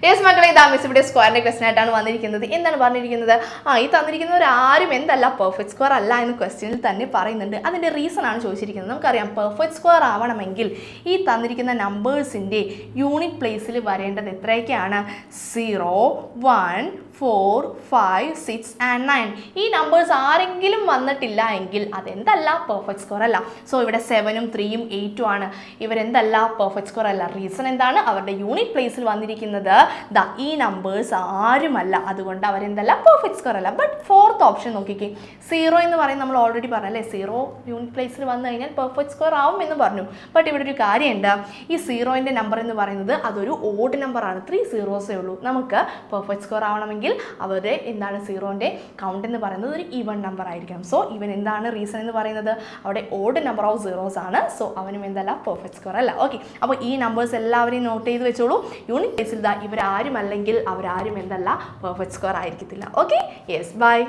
Yes മക്കളെ, ഇതാ miss ഇവിടെ സ്ക്വയറിന്റെ ക്വസ്റ്റൻ ആയിട്ടാണ് വന്നിരിക്കുന്നത്. എന്താണ് പറഞ്ഞിരിക്കുന്നത്? ഈ തന്നിരിക്കുന്നവർ ആരും എന്തല്ല പെർഫെക്റ്റ് സ്ക്വയർ അല്ല എന്ന് ക്വസ്റ്റ്യനിൽ തന്നെ പറയുന്നുണ്ട്. അതിന്റെ റീസൺ ആണ് ചോദിച്ചിരിക്കുന്നത്. നമുക്കറിയാം പെർഫെക്റ്റ് സ്ക്വയർ ആവണമെങ്കിൽ ഈ തന്നിരിക്കുന്ന നമ്പേഴ്സിന്റെ യൂണിറ്റ് പ്ലേസിൽ വരേണ്ടത് എത്രയൊക്കെയാണ്? 0, 1, 4, 5, 6 and 9. ഈ നമ്പേഴ്സ് ആരെങ്കിലും വന്നിട്ടില്ല എങ്കിൽ അതെന്തല്ല പെർഫെക്റ്റ് സ്ക്വയർ അല്ല. സോ ഇവിടെ 7ഉം 3ഉം 8ഉം ആണ്. ഇവരെന്തല്ല പെർഫെക്റ്റ് സ്ക്വയർ അല്ല. റീസൺ എന്താണ്? അവരുടെ യൂണിറ്റ് പ്ലേസിൽ വന്നിരിക്കുന്നത് ഈ നമ്പേഴ്സ് ആരുമല്ല, അതുകൊണ്ട് അവരെന്തല്ല പെർഫെക്റ്റ് സ്ക്വയർ അല്ല. ബട്ട് ഫോർത്ത് ഓപ്ഷൻ നോക്കിക്കേ, 0 എന്ന് പറയുന്നത് നമ്മൾ ഓൾറെഡി പറഞ്ഞല്ലേ, 0 യൂണിറ്റ് പ്ലേസിൽ വന്നു കഴിഞ്ഞാൽ പെർഫെക്റ്റ് സ്ക്വയർ ആവും എന്ന് പറഞ്ഞു. ബട്ട് ഇവിടെ ഒരു കാര്യമുണ്ട്, ഈ 0ന്റെ നമ്പർ എന്ന് പറയുന്നത് അതൊരു ഓഡ് നമ്പറാണ്. 3 zeros ഉള്ളൂ. നമുക്ക് പെർഫെക്റ്റ് സ്ക്വയർ ആവണമെങ്കിൽ അവരുടെ എന്താണ് 0ന്റെ കൗണ്ട് എന്ന് പറയുന്നത് ഒരു ഈവൻ നമ്പർ ആയിരിക്കണം. സോ ഇവൻ എന്താണ് റീസൺ എന്ന് പറയുന്നത്? അവിടെ ഓഡ് നമ്പർ ഓഫ് സീറോസ് ആണ്. സോ അവനും എന്തല്ല പെർഫെക്റ്റ് സ്ക്വയർ അല്ല. ഓക്കെ, അപ്പോൾ ഈ നമ്പേഴ്സ് എല്ലാവരെയും നോട്ട് ചെയ്ത് വെച്ചോളൂ. യൂണിറ്റ് പ്ലേസിൽ ഇവരാരും അല്ലെങ്കിൽ അവരാരും എന്തല്ല പെർഫെക്റ്റ് സ്ക്വയർ ആയിരിക്കത്തില്ല. Okay, yes, by.